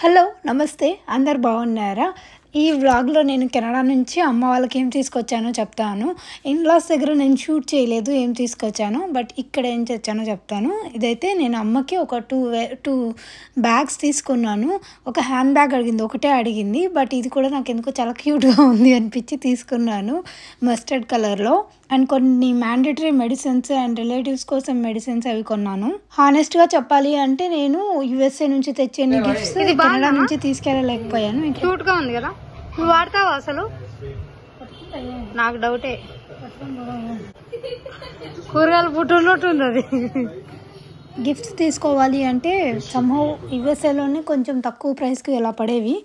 Hello నమస్తే అందరు బాగున్నారా? ఈ వ్లాగ్లో నేను కెనడా నుంచి అమ్మ వాళ్ళకి ఏం తీసుకొచ్చానో చెప్తాను. ఇన్లాస్ దగ్గర నేను షూట్ చేయలేదు ఏం తీసుకొచ్చానో, బట్ ఇక్కడ ఏం తెచ్చానో చెప్తాను. ఇదైతే నేను అమ్మకి ఒక టూ బ్యాగ్స్ తీసుకున్నాను. ఒక హ్యాండ్ బ్యాగ్ అడిగింది, ఒకటే అడిగింది, బట్ ఇది కూడా నాకు ఎందుకో చాలా క్యూట్గా ఉంది అనిపించి తీసుకున్నాను మస్టర్డ్ కలర్లో. అండ్ కొన్ని మ్యాండేటరీ మెడిసిన్స్ అండ్ రిలేటివ్స్ కోసం మెడిసిన్స్ అవి కొన్నాను. హానెస్ట్గా చెప్పాలి అంటే నేను యూఎస్ఏ నుంచి తెచ్చే గిఫ్ట్స్ కెనడా నుంచి తీసుకెళ్ళలేకపోయాను. క్యూట్గా ఉంది కదా, నువ్వు వాడతావా అసలు? నాకు డౌటే, కూరగాయలు పుట్టున్నట్టు ఉంది అది. గిఫ్ట్స్ తీసుకోవాలి అంటే సమ్హౌ యూఎస్ఏలోనే కొంచెం తక్కువ ప్రైస్కి ఎలా పడేవి.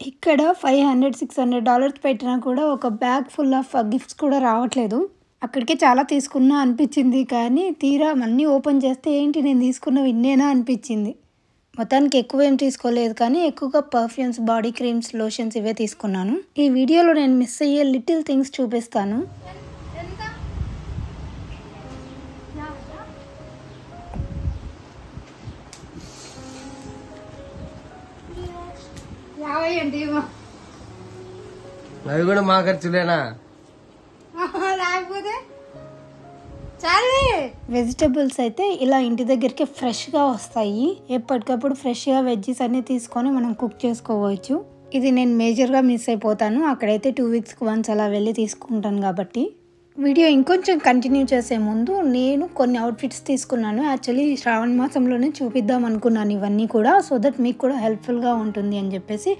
ఇక్కడ $500-600 పెట్టినా కూడా ఒక బ్యాగ్ ఫుల్ ఆఫ్ గిఫ్ట్స్ కూడా రావట్లేదు. అక్కడికే చాలా తీసుకున్నా అనిపించింది, కానీ తీరా అన్నీ ఓపెన్ చేస్తే ఏంటి నేను తీసుకున్నవి ఇన్నేనా అనిపించింది. మొత్తానికి ఎక్కువ ఏం తీసుకోలేదు, కానీ ఎక్కువగా పర్ఫ్యూమ్స్, బాడీ క్రీమ్స్, లోషన్స్ ఇవే తీసుకున్నాను. ఈ వీడియోలో నేను మిస్ అయ్యే లిటిల్ థింగ్స్ చూపిస్తాను. అవి కూడా మా ఖర్చులేనా? వెజిటబుల్స్ అయితే ఇలా ఇంటి దగ్గరికి ఫ్రెష్గా వస్తాయి. ఎప్పటికప్పుడు ఫ్రెష్గా వెజ్జెస్ అన్నీ తీసుకొని మనం కుక్ చేసుకోవచ్చు. ఇది నేను మేజర్గా మిస్ అయిపోతాను. అక్కడైతే 2 వీక్స్కి వన్స్ అలా వెళ్ళి తీసుకుంటాను కాబట్టి. వీడియో ఇంకొంచెం కంటిన్యూ చేసే ముందు నేను కొన్ని అవుట్ఫిట్స్ తీసుకున్నాను. యాక్చువల్లీ శ్రావణ మాసంలోనే చూపిద్దాం అనుకున్నాను ఇవన్నీ కూడా, సో దట్ మీకు కూడా హెల్ప్ఫుల్గా ఉంటుంది అని చెప్పేసి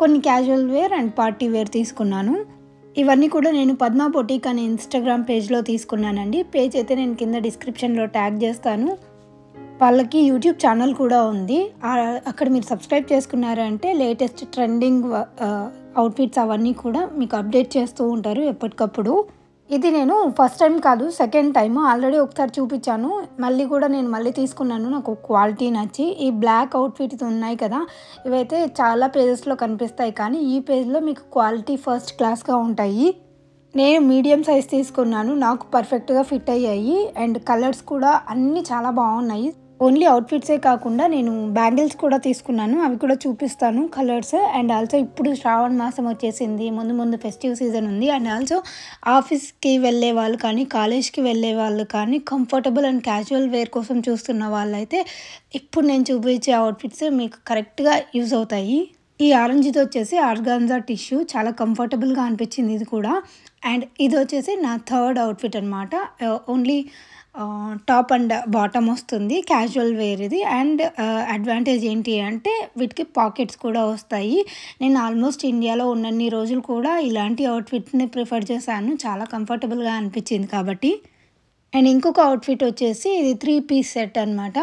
కొన్ని casual wear and party wear తీసుకున్నాను. ఇవన్నీ కూడా నేను పద్మా బొటిక్ అనే ఇన్స్టాగ్రామ్ పేజ్లో తీసుకున్నానండి. పేజ్ అయితే నేను కింద డిస్క్రిప్షన్లో ట్యాగ్ చేస్తాను. వాళ్ళకి యూట్యూబ్ ఛానల్ కూడా ఉంది. అక్కడ మీరు సబ్స్క్రైబ్ చేసుకున్నారంటే లేటెస్ట్ ట్రెండింగ్ అవుట్ఫిట్స్ అవన్నీ కూడా మీకు అప్డేట్ చేస్తూ ఉంటారు ఎప్పటికప్పుడు. ఇది నేను ఫస్ట్ టైం కాదు, సెకండ్ టైం. ఆల్రెడీ ఒకసారి చూపించాను, మళ్ళీ తీసుకున్నాను. నాకు క్వాలిటీ నచ్చి ఈ బ్లాక్ అవుట్ఫిట్స్ ఉన్నాయి కదా, ఇవైతే చాలా పేజెస్లో కనిపిస్తాయి, కానీ ఈ పేజ్లో మీకు క్వాలిటీ ఫస్ట్ క్లాస్గా ఉంటాయి. నేను మీడియం సైజ్ తీసుకున్నాను, నాకు పర్ఫెక్ట్గా ఫిట్ అయ్యాయి. అండ్ కలర్స్ కూడా అన్నీ చాలా బాగున్నాయి. ఓన్లీ అవుట్ఫిట్సే కాకుండా నేను బ్యాంగిల్స్ కూడా తీసుకున్నాను, అవి కూడా చూపిస్తాను కలర్స్. అండ్ ఆల్సో ఇప్పుడు శ్రావణ మాసం వచ్చేసింది, ముందు ఫెస్టివ్ సీజన్ ఉంది. అండ్ ఆల్సో ఆఫీస్కి వెళ్ళే వాళ్ళు కానీ కాలేజ్కి వెళ్ళే వాళ్ళు కానీ కంఫర్టబుల్ అండ్ క్యాజువల్ వేర్ కోసం చూస్తున్న వాళ్ళైతే ఇప్పుడు నేను చూపించే అవుట్ఫిట్స్ మీకు కరెక్ట్గా యూజ్ అవుతాయి. ఈ ఆరెంజ్ది వచ్చేసి ఆర్గాన్జా టిష్యూ, చాలా కంఫర్టబుల్గా అనిపించింది ఇది కూడా. అండ్ ఇది వచ్చేసి నా థర్డ్ అవుట్ఫిట్ అనమాట. ఓన్లీ టాప్ అండ్ బాటమ్ వస్తుంది, క్యాజువల్ వేర్ ఇది. అండ్ అడ్వాంటేజ్ ఏంటి అంటే వీటికి పాకెట్స్ కూడా వస్తాయి. నేను ఆల్మోస్ట్ ఇండియాలో ఉన్నన్ని రోజులు కూడా ఇలాంటి అవుట్ఫిట్ని ప్రిఫర్ చేశాను, చాలా కంఫర్టబుల్గా అనిపించింది కాబట్టి. అండ్ ఇంకొక అవుట్ఫిట్ వచ్చేసి ఇది 3 పీస్ సెట్ అనమాట.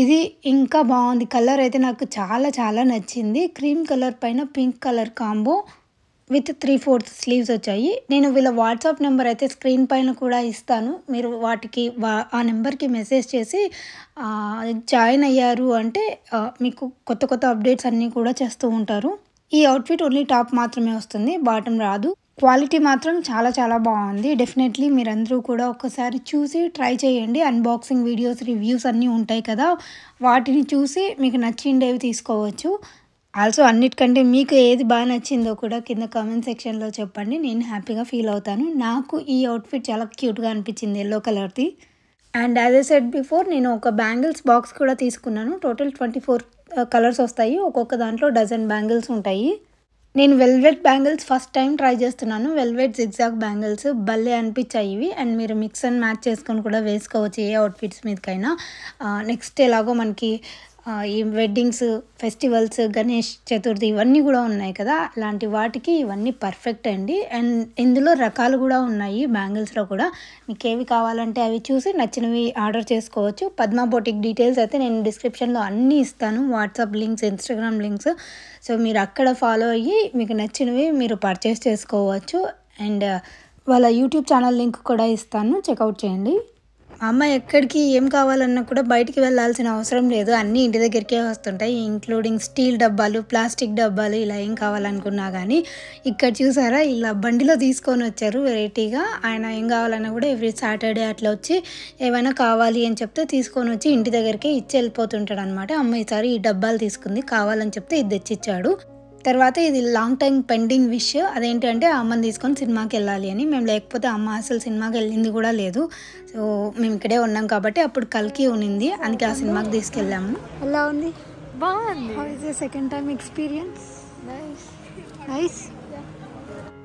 ఇది ఇంకా బాగుంది, కలర్ అయితే నాకు చాలా నచ్చింది. క్రీమ్ కలర్ పైన pink colour combo with 3/4 sleeves వచ్చాయి. నేను వీళ్ళ వాట్సాప్ నెంబర్ అయితే స్క్రీన్ పైన కూడా ఇస్తాను, మీరు వాటికి ఆ నెంబర్కి మెసేజ్ చేసి జాయిన్ అయ్యారు అంటే మీకు కొత్త అప్డేట్స్ అన్నీ కూడా చేస్తూ ఉంటారు. ఈ అవుట్ఫిట్ ఓన్లీ టాప్ మాత్రమే వస్తుంది, బాటమ్ రాదు. క్వాలిటీ మాత్రం చాలా బాగుంది. డెఫినెట్లీ మీరందరూ కూడా ఒక్కసారి చూసి ట్రై చేయండి. అన్బాక్సింగ్ వీడియోస్, రివ్యూస్ అన్నీ ఉంటాయి కదా, వాటిని చూసి మీకు నచ్చిండేవి తీసుకోవచ్చు. ఆల్సో అన్నిటికంటే మీకు ఏది బాగా నచ్చిందో కూడా కింద కామెంట్ సెక్షన్లో చెప్పండి, నేను హ్యాపీగా ఫీల్ అవుతాను. నాకు ఈ అవుట్ఫిట్ చాలా క్యూట్గా అనిపించింది, ఎల్లో కలర్ది. And as I said before, నేను ఒక బ్యాంగిల్స్ బాక్స్ కూడా తీసుకున్నాను. టోటల్ 24 కలర్స్ వస్తాయి, ఒక్కొక్క దాంట్లో డజన్ బ్యాంగిల్స్ ఉంటాయి. నేను velvet bangles first time try చేస్తున్నాను. వెల్వెట్ జిగ్జాగ్ బ్యాంగిల్స్ భలే అనిపించాయి ఇవి. అండ్ మీరు మిక్స్ అండ్ మ్యాచ్ చేసుకొని కూడా వేసుకోవచ్చు ఏ అవుట్ఫిట్స్ మీదకైనా. నెక్స్ట్ ఎలాగో మనకి ఈ వెడ్డింగ్స్, ఫెస్టివల్స్, గణేష్ చతుర్థి ఇవన్నీ కూడా ఉన్నాయి కదా, అలాంటి వాటికి ఇవన్నీ పర్ఫెక్ట్ అండి. అండ్ ఇందులో రకాలు కూడా ఉన్నాయి బ్యాంగిల్స్లో కూడా, మీకు ఏవి కావాలంటే అవి చూసి నచ్చినవి ఆర్డర్ చేసుకోవచ్చు. పద్మా బొటిక్ డీటెయిల్స్ అయితే నేను డిస్క్రిప్షన్లో అన్నీ ఇస్తాను, WhatsApp links, Instagram links. So మీరు అక్కడ ఫాలో అయ్యి మీకు నచ్చినవి మీరు పర్చేస్ చేసుకోవచ్చు. అండ్ వాళ్ళ యూట్యూబ్ ఛానల్ లింక్ కూడా ఇస్తాను, చెక్అవుట్ చేయండి. అమ్మ ఎక్కడికి ఏం కావాలన్నా కూడా బయటికి వెళ్ళాల్సిన అవసరం లేదు, అన్నీ ఇంటి దగ్గరికే వస్తుంటాయి. ఇంక్లూడింగ్ స్టీల్ డబ్బాలు, ప్లాస్టిక్ డబ్బాలు, ఇలా ఏం కావాలనుకున్నా కానీ ఇక్కడ చూసారా ఇలా బండిలో తీసుకొని వచ్చారు వెరైటీగా. ఆయన ఏం కావాలన్నా కూడా ఎవ్రీ సాటర్డే అట్లా వచ్చి ఏమైనా కావాలి అని చెప్తే తీసుకొని వచ్చి ఇంటి దగ్గరికే ఇచ్చి వెళ్ళిపోతుంటాడు అనమాట. అమ్మ ఈసారి ఈ డబ్బాలు తీసుకుంది, కావాలని చెప్తే ఇది తెచ్చిచ్చాడు. తర్వాత ఇది లాంగ్ టైం పెండింగ్ విష్, అదేంటంటే అమ్మని తీసుకొని సినిమాకి వెళ్ళాలి అని. మేము లేకపోతే అమ్మ అసలు సినిమాకి వెళ్ళింది కూడా లేదు. సో మేము ఇక్కడే ఉన్నాం కాబట్టి అప్పుడు కల్కి ఉన్నింది, అందుకే ఆ సినిమాకి తీసుకెళ్ళాము. ఎలా ఉంది? బాగుంది. Second time experience. నైస్.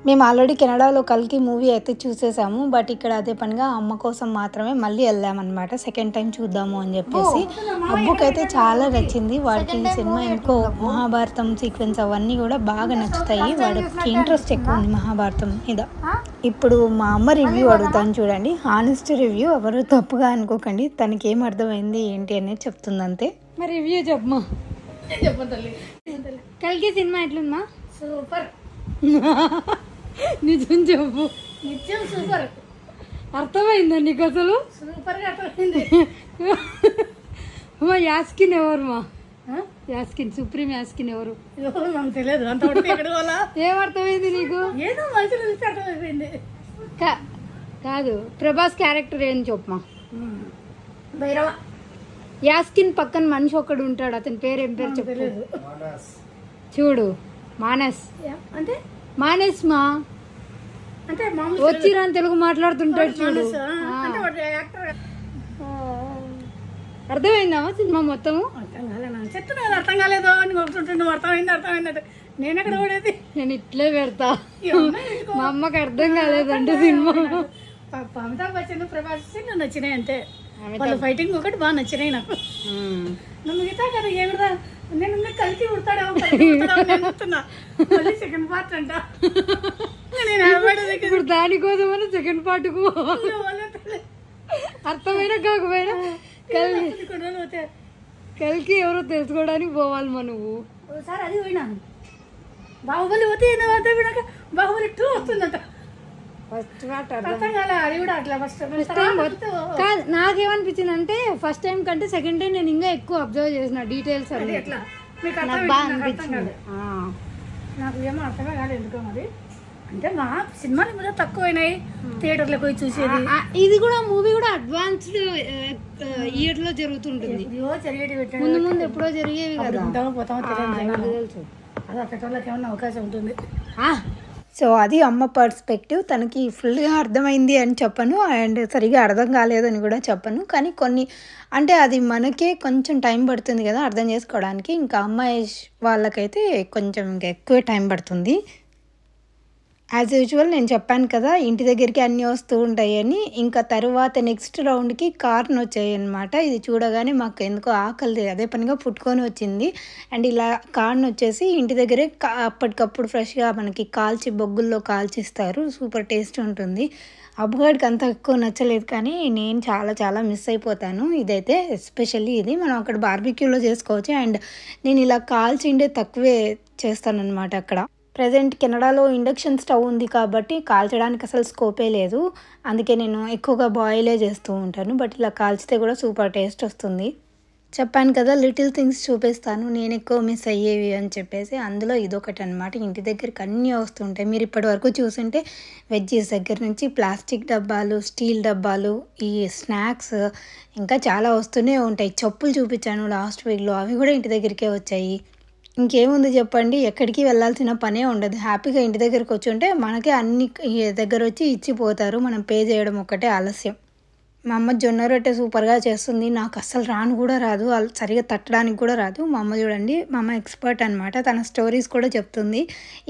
మేము ఆల్రెడీ కెనడాలో కల్కి మూవీ అయితే చూసేసాము, బట్ ఇక్కడ అదే పనిగా అమ్మ కోసం మాత్రమే మళ్ళీ వెళ్ళామన్నమాట, సెకండ్ టైం చూద్దాము అని చెప్పేసి. అబ్బుకి అయితే చాలా నచ్చింది, వాడికి ఈ సినిమా ఎందుకో మహాభారతం సీక్వెన్స్ అవన్నీ కూడా బాగా నచ్చుతాయి, వాడికి ఇంట్రెస్ట్ ఎక్కువ ఉంది మహాభారతం మీద. ఇప్పుడు మా అమ్మ రివ్యూ అడుగుతాను చూడండి, హానెస్ట్ రివ్యూ, ఎవరు తప్పుగా అనుకోకండి, తనకి ఏం అర్థమైంది ఏంటి అనేది చెప్తుంది అంతే. మరి రివ్యూ చెప్పమా. కల్కి సినిమా ఎట్లుందమ్మా? సూపర్. నిజం చెప్పు. నిజం సూపర్. అర్థమైందా నీకు అసలు? సూపర్గా అర్థమైంది. అమ్మా యాస్కిన్ ఎవరు? యాస్కిన్, సుప్రీం యాస్కిన్ ఎవరు? నాకు తెలియదు. ఏమర్థమైంది నీకు? ఏదో మనుషులు అర్థమైపోయింది. కాదు, ప్రభాస్ క్యారెక్టర్ ఏం చెప్పమా. భైరవ. యాస్కిన్ పక్కన మనిషి ఒకడు ఉంటాడు, అతని పేరు ఏం పేరు చెప్పలేదు. చూడు, మానస్. అంటే మానస్ మా అంటే వచ్చిరా తెలుగు మాట్లాడుతుంటాడు చూడు. అర్థమైందా సినిమా మొత్తము? చెప్తున్నా అర్థం కాలేదు, అర్థమైంది. నేను ఎక్కడ పడేది, నేను ఇట్లే పెడతా. మా అమ్మకి అర్థం కాలేదంటే సినిమా. అమితాబ్ బచ్చన్, ప్రభాస్ నచ్చినాయి అంటే, వాళ్ళ ఫైటింగ్ ఒకటి బాగా నచ్చినాయి నాకు. మిగతా కదా ఏమిరా, నేను కలిసి ఉడతాడేమో సెకండ్ పార్ట్ అంట. ఇప్పుడు దానికోసమని సెకండ్ పార్ట్ కు అర్థమైనా కాకపోయినా కలికి ఎవరో తెలుసుకోవడానికి పోవాలి నువ్వు. ఒకసారి అది పోయినాను, బాహుబలి పోతే బాహుబలి 2 వస్తుందంట. ఫస్ట్ అర్థం కాలే, అది కూడా అట్లా. ఫస్ట్ టైం కాదు, నాకేమనిపించింది అంటే ఫస్ట్ టైం కంటే సెకండ్ టైం నేను ఇంకా ఎక్కువ అబ్జర్వ్ చేసిన డీటెయిల్స్ అన్ని నాకు బాగా అనిపించింది. నాకు ఏమో అర్థమే కాదు ఎందుకో మరి, అంటే మా సినిమాలు కూడా తక్కువైనాయి థియేటర్లకు పోయి చూసేది. ఇది కూడా మూవీ కూడా అడ్వాన్స్డ్ ఇయర్ లో జరుగుతుంటుంది, ముందు ముందు ఎప్పుడో జరిగేవి కదా, పోతామో తెలుసు. అది అక్కడ వాళ్ళకి ఏమన్నా అవకాశం ఉంటుంది. సో అది అమ్మ పర్స్పెక్టివ్, తనకి ఫుల్గా అర్థమైంది అని చెప్పను, అండ్ సరిగా అర్థం కాలేదని కూడా చెప్పను, కానీ కొన్ని అంటే అది మనకే కొంచెం టైం పడుతుంది కదా అర్థం చేసుకోవడానికి, ఇంకా అమ్మాయి వాళ్ళకైతే కొంచెం ఇంకా ఎక్కువ టైం పడుతుంది. యాజ్ యూజువల్ నేను చెప్పాను కదా ఇంటి దగ్గరికి అన్నీ వస్తూ ఉంటాయని, ఇంకా తర్వాత నెక్స్ట్ రౌండ్కి కార్న్ వచ్చాయి అనమాట. ఇది చూడగానే మాకు ఎందుకో ఆకలి అదే పనిగా పుట్టుకొని వచ్చింది. అండ్ ఇలా కార్న్ వచ్చేసి ఇంటి దగ్గరే అప్పటికప్పుడు ఫ్రెష్గా మనకి కాల్చి బొగ్గుల్లో కాల్చిస్తారు, సూపర్ టేస్ట్ ఉంటుంది. అబ్బుగాడికి అంత ఎక్కువ నచ్చలేదు, కానీ నేను చాలా చాలా మిస్ అయిపోతాను. ఇదైతే ఎస్పెషల్లీ ఇది మనం అక్కడ బార్బిక్యూలో చేసుకోవచ్చు, అండ్ నేను ఇలా కాల్చిండే తక్కువే చేస్తానన్నమాట. అక్కడ ప్రజెంట్ కెనడాలో ఇండక్షన్ స్టవ్ ఉంది కాబట్టి కాల్చడానికి అసలు స్కోపే లేదు, అందుకే నేను ఎక్కువగా బాయిలే చేస్తూ ఉంటాను. బట్ ఇలా కాల్చితే కూడా సూపర్ టేస్ట్ వస్తుంది. చెప్పాను కదా లిటిల్ థింగ్స్ చూపిస్తాను నేను ఎక్కువ మిస్ అయ్యేవి అని చెప్పేసి, అందులో ఇదొకటి అనమాట. ఇంటి దగ్గరికి అన్నీ వస్తుంటాయి. మీరు ఇప్పటి వరకు చూసుంటే వెజ్జీస్ దగ్గర నుంచి ప్లాస్టిక్ డబ్బాలు, స్టీల్ డబ్బాలు, ఈ స్నాక్స్ ఇంకా చాలా వస్తూనే ఉంటాయి. చెప్పులు చూపించాను లాస్ట్ వీక్లో, అవి కూడా ఇంటి దగ్గరికే వచ్చాయి. ఇంకేముంది చెప్పండి, ఎక్కడికి వెళ్ళాల్సిన పనే ఉండదు. హ్యాపీగా ఇంటి దగ్గరికి వచ్చి ఉంటే మనకే అన్ని దగ్గర వచ్చి ఇచ్చిపోతారు, మనం పే చేయడం ఒక్కటే ఆలస్యం. మా అమ్మ జొన్న రొట్టె సూపర్గా చేస్తుంది, నాకు అస్సలు రాను కూడా రాదు, సరిగా తట్టడానికి కూడా రాదు. మా అమ్మ చూడండి, మా అమ్మ ఎక్స్పర్ట్ అనమాట, తన స్టోరీస్ కూడా చెప్తుంది.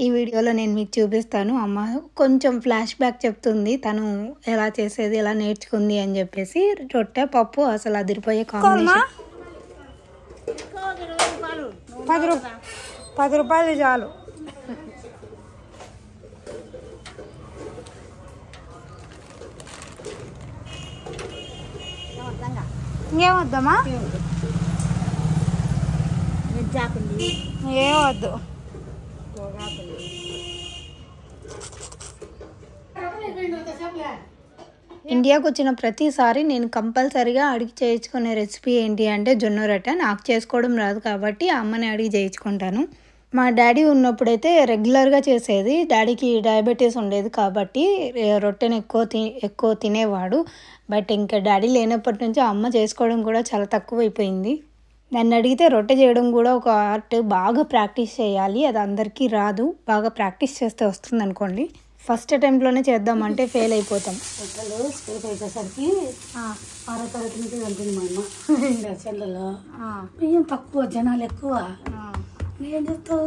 ఈ వీడియోలో నేను మీకు చూపిస్తాను. అమ్మ కొంచెం ఫ్లాష్ బ్యాక్ చెప్తుంది, తను ఎలా చేసేది, ఎలా నేర్చుకుంది అని చెప్పేసి. రొట్టె పప్పు అసలు అదిరిపోయే కాంబినేషన్. 10 రూపాయలు చాలు. ఇంకేమొద్దామా? ఏమొద్దు. ఇండియాకి వచ్చిన ప్రతిసారి నేను కంపల్సరీగా అడిగి చేయించుకునే రెసిపీ ఏంటి అంటే జొన్న రొట్టె. నాకు చేసుకోవడం రాదు కాబట్టి అమ్మని అడిగి చేయించుకుంటాను. మా డాడీ ఉన్నప్పుడైతే రెగ్యులర్గా చేసేది. డాడీకి డయాబెటీస్ ఉండేది కాబట్టి రొట్టెని ఎక్కువ తినేవాడు. బట్ ఇంకా డాడీ లేనప్పటి నుంచి అమ్మ చేసుకోవడం కూడా చాలా తక్కువ అయిపోయింది. నన్ను అడిగితే రొట్టె చేయడం కూడా ఒక ఆర్ట్. బాగా ప్రాక్టీస్ చేయాలి, అది అందరికీ రాదు. బాగా ప్రాక్టీస్ చేస్తే వస్తుంది అనుకోండి. ఫస్ట్ అటెంప్ట్లోనే చేద్దామంటే ఫెయిల్ అయిపోతాం. రొట్టెలు స్పీడ్ అయిపోయేసరికి 6వ తరగతి నుంచి వెళ్తుంది మా అమ్మ చెల్లెలో. బియ్యం తక్కువ, జనాలు ఎక్కువ. ఏం చేస్తావు?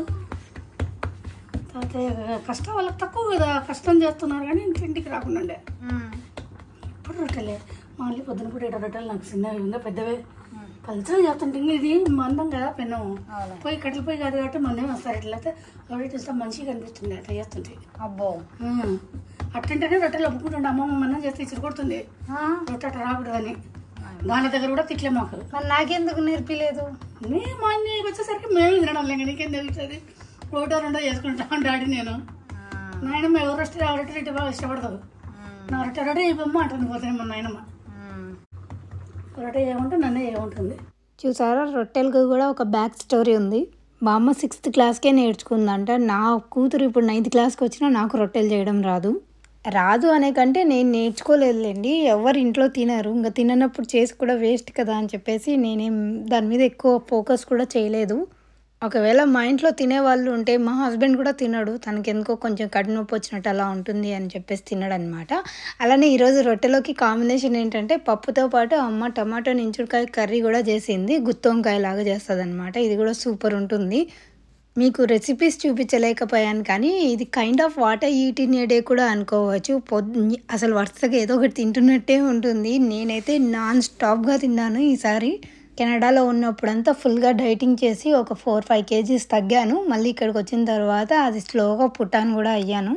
కష్టం వాళ్ళకి తక్కువ కదా, కష్టం చేస్తున్నారు కానీ ఇంటికి రాకుండా ఉండే. ఇప్పుడు రొట్టెలే మళ్ళీ పొద్దున పూట రొట్టెలు నాకు చిన్నవి ఇంకా పెద్దవే పలుచగా చేస్తుంటే ఇది మందం కదా పెన్నము. పోయి కట్టెలు పోయి కాదు కాబట్టి మందమే వస్తారు. ఎట్లయితే రొట్టె చూస్తే మంచిగా కనిపిస్తుంది అట్లా చేస్తుంటే. అబ్బో అట్టంటేనే రొట్టెలు ఒప్పుకుంటుండే. అమ్మమ్మ మనం చేస్తే ఇచ్చి కొడుతుంది రొట్టె అట్లా రాకూడదని. దాని దగ్గర కూడా తిట్లే మాకు. నాకెందుకు నేర్పిలేదు? మా అన్నయ్యకి వచ్చేసరికి మేము తినడం లేక నీకేం తెలుస్తుంది. రోటో రెండో చేసుకుంటాం డాడీ నేను. నాయనమ్మ ఎవరు రొట్టెలు బాగా ఇష్టపడతావు. నా రొట్టె ఇవ్వమ్మ అంటుంది పోతాయి మా నాయనమ్మ. రొట్టె ఏముంటుంది నన్నే ఏముంటుంది. చూసారా, రొట్టెలకు కూడా ఒక బ్యాక్ స్టోరీ ఉంది. మా అమ్మ 6th క్లాస్కే నేర్చుకుందంట. నా కూతురు ఇప్పుడు 9th క్లాస్కి వచ్చినా నాకు రొట్టెలు చేయడం రాదు అనే కంటే నేను నేర్చుకోలేదులేండి. ఎవరు ఇంట్లో తినరు, ఇంకా తిననప్పుడు చేసి కూడా వేస్ట్ కదా అని చెప్పేసి నేనేం దాని మీద ఎక్కువ ఫోకస్ కూడా చేయలేదు. ఒకవేళ మా ఇంట్లో తినేవాళ్ళు ఉంటే మా హస్బెండ్ కూడా తినడు. తనకి ఎందుకో కొంచెం కడుపు నొప్పి వచ్చినట్టు అలా ఉంటుంది అని చెప్పేసి తినడు అనమాట. అలానే ఈరోజు రొట్టెలోకి కాంబినేషన్ ఏంటంటే పప్పుతో పాటు అమ్మ టమాటో నించుడుకాయ కర్రీ కూడా చేసింది. గుత్తొంకాయ లాగా చేస్తుంది అనమాట. ఇది కూడా సూపర్ ఉంటుంది. మీకు రెసిపీస్ చూపించలేకపోయాను కానీ ఇది kind of what I eat in a day కూడా అనుకోవచ్చు. అసలు వరుసగా ఏదో ఒకటి తింటున్నట్టే ఉంటుంది. నేనైతే నాన్ స్టాప్గా తిన్నాను ఈసారి. కెనడాలో ఉన్నప్పుడంతా ఫుల్గా డైటింగ్ చేసి ఒక 4-5 kgs తగ్గాను. మళ్ళీ ఇక్కడికి వచ్చిన తర్వాత అది స్లోగా పుట్టాను కూడా అయ్యాను.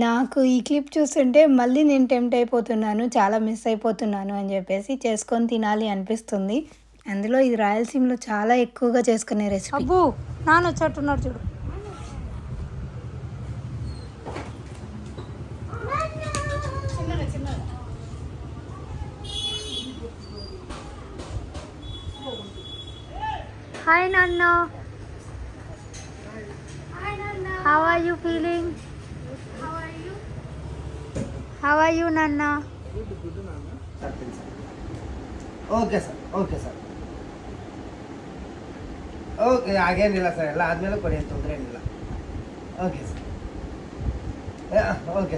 నాకు ఈ క్లిప్ చూస్తుంటే మళ్ళీ నేను టెంప్ట్ అయిపోతున్నాను, చాలా మిస్ అయిపోతున్నాను అని చెప్పేసి చేసుకొని తినాలి అనిపిస్తుంది. అందులో ఇది రాయలసీమలో చాలా ఎక్కువగా చేసుకునే రెసిపీ. అబ్బో నాన్న వచ్చేట్టున్నాడు చూడు. Hi Nana. How are you feeling? How are you Nana? Okay sir okay ಹಾಗೇನಿಲ್ಲ ಸರ್, ಎಲ್ಲ ಆದಮೇಲೆ ಕೊಡಿ, ಏನು ತೊಂದರೆ ಏನಿಲ್ಲ. ಓಕೆ ಸರ್ ಓಕೆ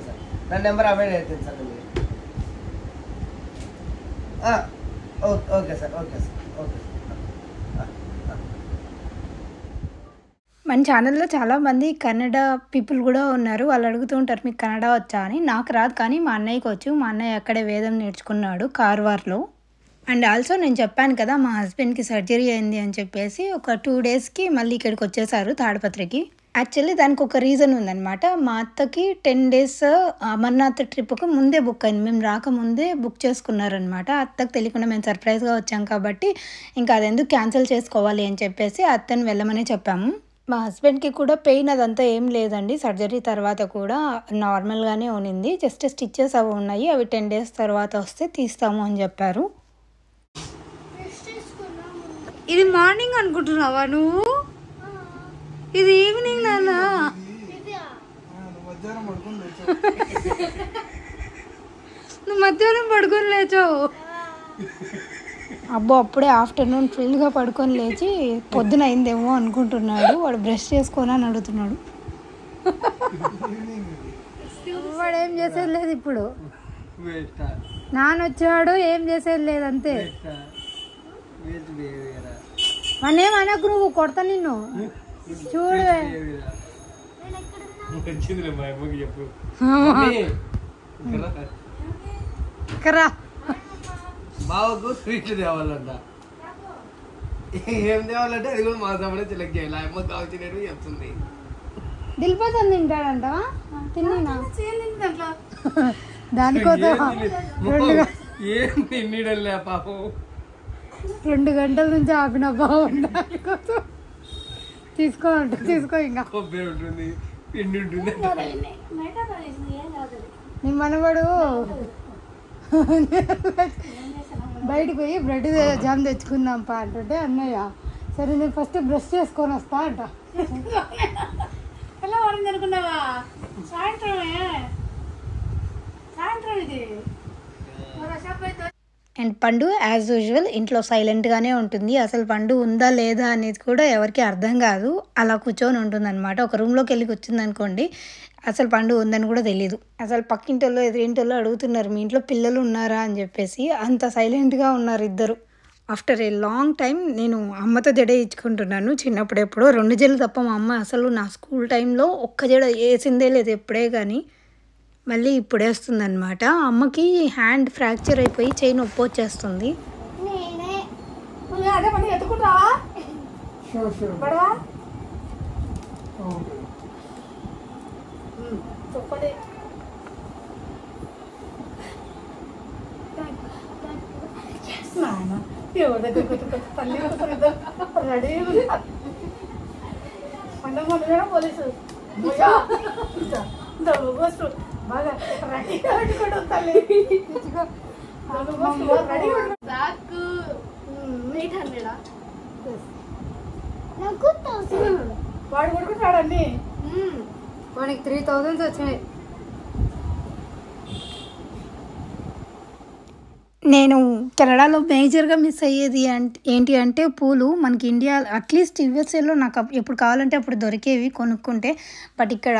ಸರ್ ನನ್ನ ನಂಬರ್ ಆಮೇಲೆ ಹೇಳ್ತೀನಿ ಸರ್ ನಿಮಗೆ. ಓಕೆ ಸರ್ మన ఛానల్లో చాలామంది కన్నడ పీపుల్ కూడా ఉన్నారు. వాళ్ళు అడుగుతూ ఉంటారు మీకు కన్నడ వచ్చా అని. నాకు రాదు కానీ మా అన్నయ్యకి వచ్చు. మా అన్నయ్య అక్కడే వేదం నేర్చుకున్నాడు కార్వార్లో. అండ్ ఆల్సో నేను చెప్పాను కదా మా హస్బెండ్కి సర్జరీ అయింది అని చెప్పేసి ఒక 2 daysకి మళ్ళీ ఇక్కడికి వచ్చేసారు తాడిపత్రికి. యాక్చువల్లీ దానికి ఒక రీజన్ ఉందన్నమాట. మా అత్తకి 10 days అమర్నాథ్ ట్రిప్కి ముందే బుక్ అయింది. మేము రాకముందే బుక్ చేసుకున్నారనమాట. అత్తకు తెలియకుండా మేము సర్ప్రైజ్గా వచ్చాం కాబట్టి ఇంకా అదెందుకు క్యాన్సిల్ చేసుకోవాలి అని చెప్పేసి అత్తని వెళ్ళమని చెప్పాము. మా హస్బెండ్కి కూడా పెయిన్ అదంతా ఏం లేదండి. సర్జరీ తర్వాత కూడా నార్మల్గానే ఉన్నింది. జస్ట్ స్టిచ్చెస్ అవి ఉన్నాయి. అవి 10 days తర్వాత వస్తే తీస్తాము అని చెప్పారు. ఇది మార్నింగ్ అనుకుంటున్నావా నువ్వు? ఇది ఈవినింగ్ నాన్న. నువ్వు మధ్యాహ్నం పడుకొని లేచావు. అబ్బో అప్పుడే ఆఫ్టర్నూన్ ఫుల్గా పడుకొని లేచి పొద్దున అయిందేమో అనుకుంటున్నాడు. వాడు బ్రష్ చేసుకొని అని అడుగుతున్నాడు. వాడు ఏం చేసేది లేదు ఇప్పుడు. నాన్న వచ్చాడు ఏం చేసేది లేదు అంతే. వాడేం అనకు, నువ్వు కొడతా నిన్ను చూడు. కరా బావకు స్వీట్లు తేవాలంట. ఏం తేవాలంటే అది కూడా మా తమ్ముడే సెలెక్ట్ చేయాలి. అమ్మ కావచ్చు చెప్తుంది. దిల్పసంది తింటాడంట. తిన్నా దానికోసం ఏం తిన్నీడలే పాపం. 2 గంటల నుంచి ఆపిన బాగుంది. తీసుకో అంటే తీసుకో ఇంకా కొబ్బరి ఉంటుంది పిండి ఉంటుంది నీ మనవాడు బయటకు పోయి బ్రెడ్ జామ్ తెచ్చుకుందాం పా అంటుంటే అన్నయ్య సరే నేను ఫస్ట్ బ్రష్ చేసుకొని వస్తా అంట ఎలా వాడింది అనుకున్నావా సాయంత్రమే సాయంత్రం ఇది అండ్ పండు యాజ్ యూజువల్ ఇంట్లో సైలెంట్గానే ఉంటుంది. అసలు పండు ఉందా లేదా అనేది కూడా ఎవరికి అర్థం కాదు. అలా కూర్చొని ఉంటుందన్నమాట. ఒక రూమ్లోకి వెళ్ళి కూర్చుంది అనుకోండి, అసలు పండు ఉందని కూడా తెలియదు. అసలు పక్కింటోళ్ళు ఎదురింటోళ్ళు అడుగుతున్నారు మీ ఇంట్లో పిల్లలు ఉన్నారా అని చెప్పేసి. అంత సైలెంట్గా ఉన్నారు ఇద్దరు. ఆఫ్టర్ ఏ లాంగ్ టైం నేను అమ్మతో జడ ఇచ్చుకుంటున్నాను. చిన్నప్పుడు ఎప్పుడో 2 జడలు తప్ప మా అమ్మ అసలు నా స్కూల్ టైంలో ఒక్క జడ వేసిందే లేదు ఎప్పుడే కానీ. మళ్ళీ ఇప్పుడు వేస్తుంది అనమాట. అమ్మకి హ్యాండ్ ఫ్రాక్చర్ అయిపోయి చేయి నొప్పి వచ్చేస్తుంది. అదే పని ఎత్తుకుంటావా పడవా చెప్పండి ఎవరి దగ్గర తల్లి రెడీ పండుగ మొన్న పోలీసు బాగా రెడీ పెట్టుకోవడం తల్లి వాడు కొడుకుంటాడన్ని వాడికి 3000 వచ్చినాయి. నేను కెనడాలో మేజర్గా మిస్ అయ్యేది ఏంటి అంటే పూలు. మనకి ఇండియా అట్లీస్ట్ యూఎస్ఏలో నాకు ఎప్పుడు కావాలంటే అప్పుడు దొరికేవి కొనుక్కుంటే, బట్ ఇక్కడ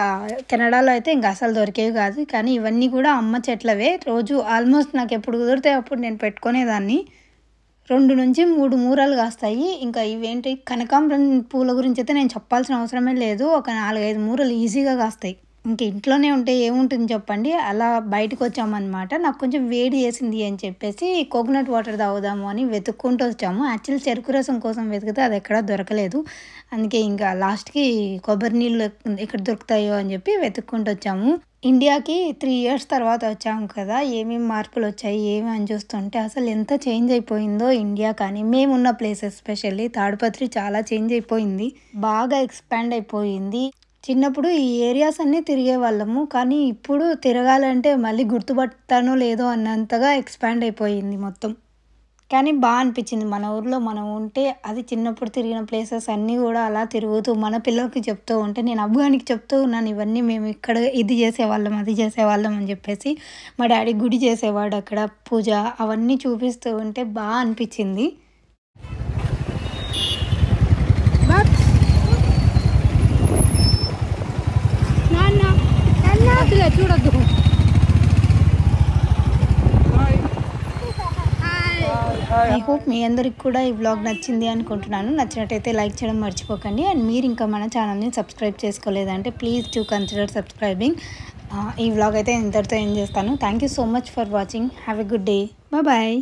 కెనడాలో అయితే ఇంకా అసలు దొరికేవి కాదు. కానీ ఇవన్నీ కూడా అమ్మ చెట్లవే. రోజు ఆల్మోస్ట్ నాకు ఎప్పుడు కుదిరితే అప్పుడు నేను పెట్టుకునేదాన్ని. 2 నుంచి 3 మూరలు కాస్తాయి. ఇంకా ఇవేంటి కనకాంబరం పూల గురించి అయితే నేను చెప్పాల్సిన అవసరమే లేదు. ఒక 4-5 మూరలు ఈజీగా కాస్తాయి. ఇంక ఇంట్లోనే ఉంటే ఏముంటుంది చెప్పండి. అలా బయటకు వచ్చామన్నమాట. నాకు కొంచెం వేడి చేసింది అని చెప్పేసి కోకోనట్ వాటర్ తాగుదాము అని వెతుక్కుంటూ వచ్చాము. యాక్చువల్ చెరుకు రసం కోసం వెతికితే అది ఎక్కడా దొరకలేదు. అందుకే ఇంకా లాస్ట్కి కొబ్బరి నీళ్ళు ఎక్కడ దొరుకుతాయో అని చెప్పి వెతుక్కుంటూ వచ్చాము. ఇండియాకి 3 ఇయర్స్ తర్వాత వచ్చాము కదా, ఏమేమి మార్పులు వచ్చాయి ఏమి అని చూస్తుంటే అసలు ఎంత చేంజ్ అయిపోయిందో ఇండియా. కానీ మేమున్న ప్లేస్ ఎస్పెషల్లీ తాడిపత్రి చాలా చేంజ్ అయిపోయింది, బాగా ఎక్స్పాండ్ అయిపోయింది. చిన్నప్పుడు ఈ ఏరియాస్ అన్నీ తిరిగే వాళ్ళము, కానీ ఇప్పుడు తిరగాలంటే మళ్ళీ గుర్తుపడతానో లేదో అన్నంతగా ఎక్స్పాండ్ అయిపోయింది మొత్తం. కానీ బాగా అనిపించింది మన ఊర్లో మనం ఉంటే. అది చిన్నప్పుడు తిరిగిన ప్లేసెస్ అన్నీ కూడా అలా తిరుగుతూ మన పిల్లలకి చెప్తూ ఉంటే, నేను అబ్బానికి చెప్తూ ఉన్నాను ఇవన్నీ మేము ఇక్కడ ఇది చేసేవాళ్ళం అది చేసేవాళ్ళం అని చెప్పేసి. మా డాడీ గుడి చేసేవాడు అక్కడ పూజ, అవన్నీ చూపిస్తూ ఉంటే బాగా అనిపించింది. చూడద్దు. ఐ హోప్ మీ అందరికి కూడా ఈ వ్లాగ్ నచ్చింది అనుకుంటున్నాను. నచ్చినట్టయితే లైక్ చేయడం మర్చిపోకండి. అండ్ మీరు ఇంకా మన ఛానల్ని సబ్స్క్రైబ్ చేసుకోలేదంటే ప్లీజ్ టు కన్సిడర్ సబ్స్క్రైబింగ్. ఈ వ్లాగ్ అయితే ఇంతటితో ఎండ్ చేస్తాను. Thank you so much for watching. Have a good day. Bye.